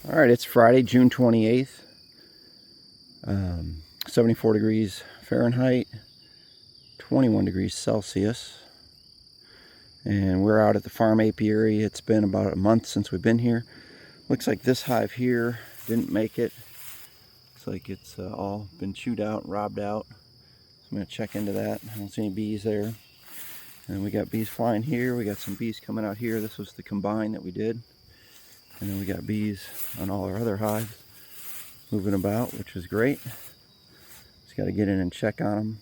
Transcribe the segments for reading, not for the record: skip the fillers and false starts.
All right, it's Friday, June 28th, 74 degrees Fahrenheit, 21 degrees Celsius, and we're out at the farm apiary. It's been about a month since we've been here. Looks like this hive here didn't make it. Looks like it's all been chewed out, robbed out. So I'm going to check into that. I don't see any bees there. And we got bees flying here. We got some bees coming out here. This was the combine that we did. And then we got bees on all our other hives moving about, which is great. Just got to get in and check on them.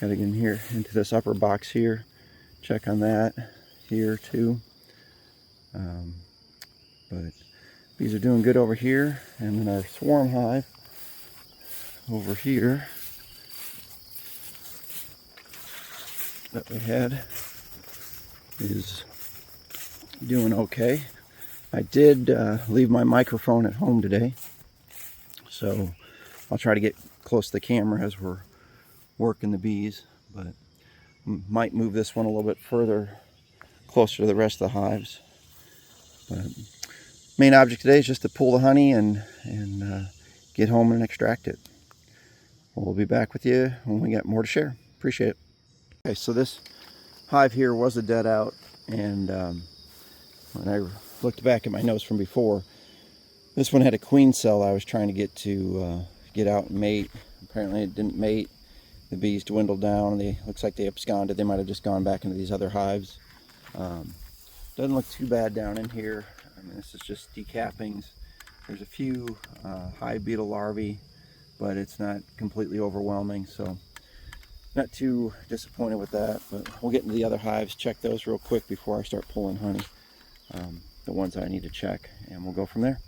Got to get in here into this upper box here, check on that here too. But bees are doing good over here, and then our swarm hive over here that we had is doing okay. I did leave my microphone at home today, so I'll try to get close to the camera as we're working the bees, but might move this one a little bit further closer to the rest of the hives. But main object today is just to pull the honey and get home and extract it. We'll be back with you when we got more to share. Appreciate it. Okay, so this hive here was a dead out, and when I looked back at my notes from before, this one had a queen cell I was trying to get out and mate. Apparently it didn't mate. The bees dwindled down. Looks like they absconded. They might have just gone back into these other hives. Doesn't look too bad down in here. I mean, this is just decappings. There's a few hive beetle larvae, but it's not completely overwhelming, so not too disappointed with that. But we'll get into the other hives, check those real quick before I start pulling honey. The ones that I need to check, and we'll go from there.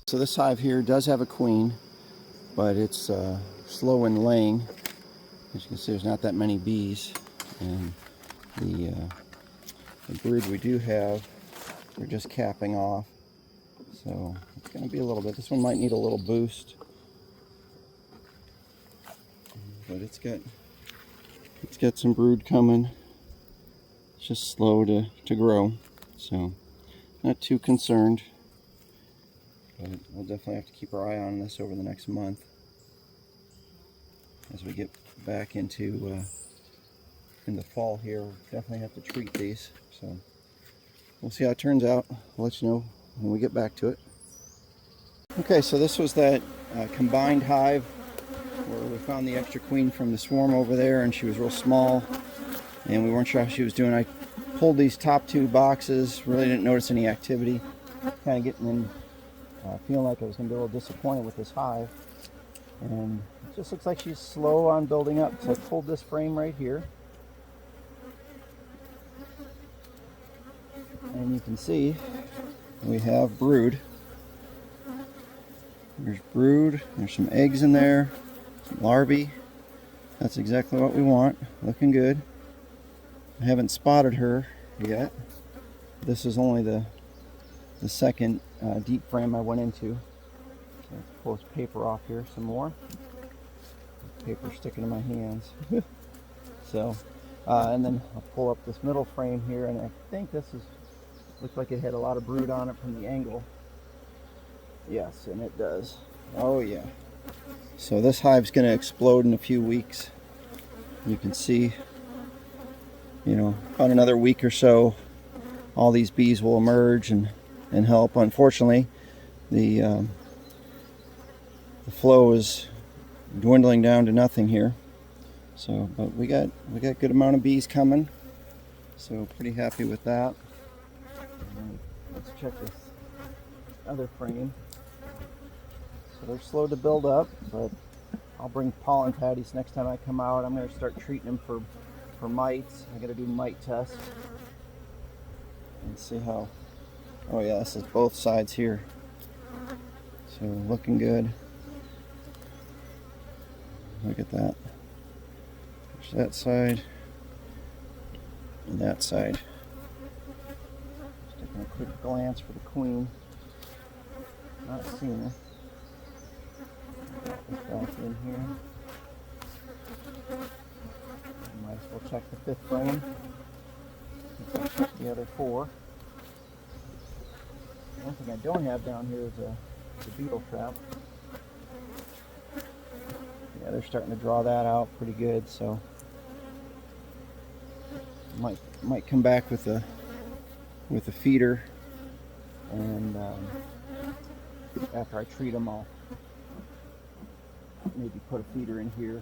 So this hive here does have a queen, but it's slow in laying. As you can see, there's not that many bees, and the brood we do have, we're just capping off. So it's going to be a little bit. This one might need a little boost, but it's got some brood coming. It's just slow to grow, so not too concerned. But we'll definitely have to keep our eye on this over the next month as we get back into in the fall here. We'll definitely have to treat these, so we'll see how it turns out. I'll let you know when we get back to it. Okay, so this was that combined hive where we found the extra queen from the swarm over there, and she was real small and we weren't sure how she was doing. I pulled these top two boxes, really didn't notice any activity. Kind of getting in, feeling like I was going to be a little disappointed with this hive. And it just looks like she's slow on building up. So I pulled this frame right here. And you can see we have brood. There's brood, there's some eggs in there, some larvae. That's exactly what we want, looking good. I haven't spotted her yet. This is only the second deep frame I went into. So let's pull this paper off here some more. Paper sticking in my hands. So, and then I'll pull up this middle frame here, and I think looks like it had a lot of brood on it from the angle. Yes, and it does. Oh yeah. So this hive's going to explode in a few weeks. You can see, about another week or so, all these bees will emerge and help. Unfortunately, the flow is dwindling down to nothing here. So, but we got a good amount of bees coming. So pretty happy with that. And let's check this other frame. So they're slow to build up, but I'll bring pollen patties next time I come out. I'm going to start treating them for mites. I got to do mite tests and see how. Oh yeah, this is both sides here. So looking good. Look at that. There's that side and that side. Just taking a quick glance for the queen. Not seeing her. Put this back in here. Might as well check the fifth frame. Check the other four. thing I don't have down here is a beetle trap. Yeah, they're starting to draw that out pretty good, so might come back with a feeder, and after I treat them, I'll maybe put a feeder in here,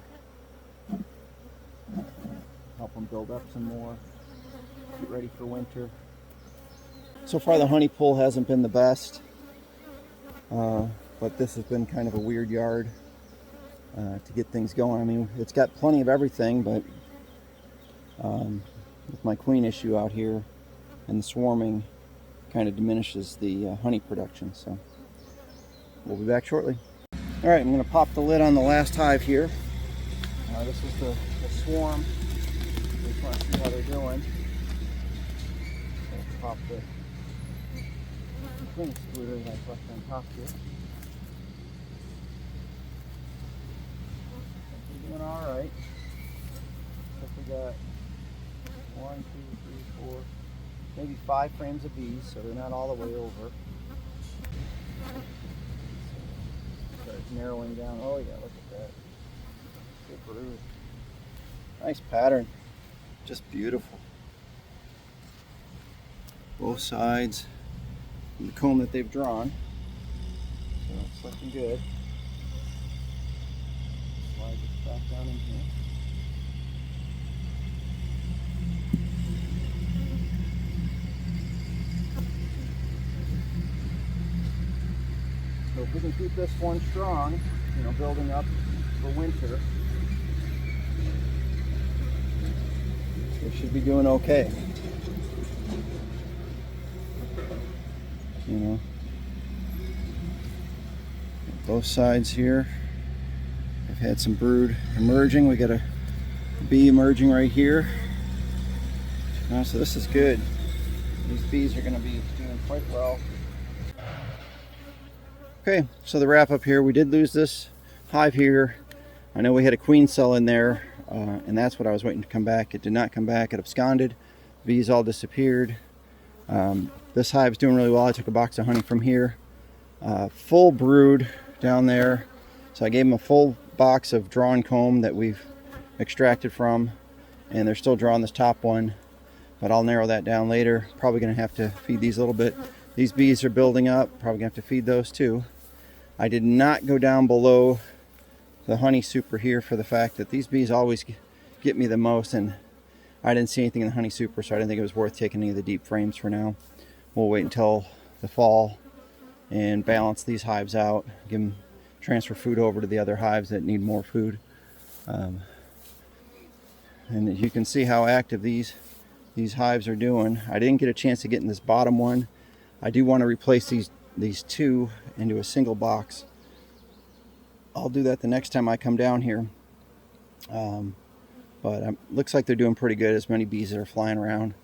help them build up some more, get ready for winter. So far the honey pool hasn't been the best, but this has been kind of a weird yard to get things going. I mean, it's got plenty of everything, but with my queen issue out here and the swarming kind of diminishes the honey production. So we'll be back shortly. All right, I'm going to pop the lid on the last hive here. This is the swarm. Just want to see how they're doing. Let's pop the queen excluder that's left on top here. We're doing all right. Looks like we got 1, 2, 3, 4, maybe 5 frames of bees, so they're not all the way over. Start narrowing down. Oh yeah, look at that. Good brood. Nice pattern. Just beautiful. Both sides of the comb that they've drawn. So it's looking good. Slide this back down in here. So if we can keep this one strong, you know, building up for winter, we should be doing okay. You know, both sides here. I've had some brood emerging. We got a bee emerging right here. So this is good. These bees are going to be doing quite well. Okay, so the wrap up here, we did lose this hive here. I know we had a queen cell in there, and that's what I was waiting to come back. It did not come back. It absconded. Bees all disappeared. This hive's doing really well. I took a box of honey from here. Full brood down there. So I gave them a full box of drawn comb that we've extracted from, and they're still drawing this top one, but I'll narrow that down later. Probably going to have to feed these a little bit. These bees are building up, probably gonna have to feed those too. I did not go down below the honey super here for the fact that these bees always get me the most, and I didn't see anything in the honey super, so I didn't think it was worth taking any of the deep frames for now. We'll wait until the fall and balance these hives out, transfer food over to the other hives that need more food. And you can see how active these hives are doing. I didn't get a chance to get in this bottom one. I do want to replace these two into a single box. I'll do that the next time I come down here. But looks like they're doing pretty good, as many bees that are flying around.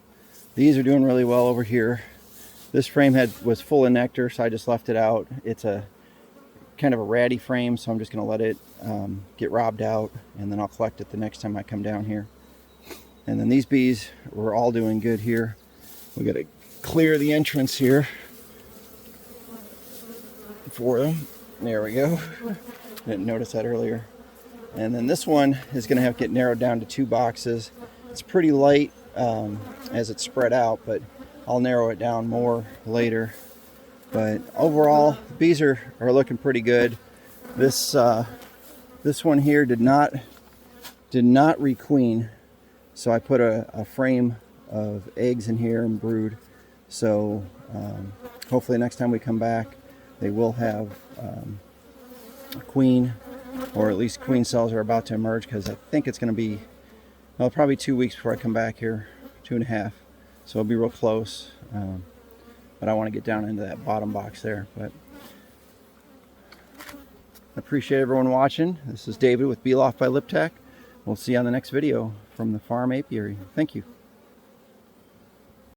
These are doing really well over here. This frame was full of nectar, so I just left it out. It's a kind of a ratty frame, so I'm just going to let it get robbed out, and then I'll collect it the next time I come down here. And then these bees were all doing good here. We got to clear the entrance here for them. There we go. Didn't notice that earlier. And then this one is going to have to get narrowed down to 2 boxes. It's pretty light as it's spread out, but I'll narrow it down more later. But overall, the bees are looking pretty good. This one here did not requeen, so I put a frame of eggs in here and brood. So hopefully next time we come back, they will have a queen, or at least queen cells are about to emerge, because I think it's going to be, well, probably 2 weeks before I come back here, 2.5. So it'll be real close. But I want to get down into that bottom box there. But I appreciate everyone watching. This is David with Bee Loft by Liptac. We'll see you on the next video from the farm apiary. Thank you.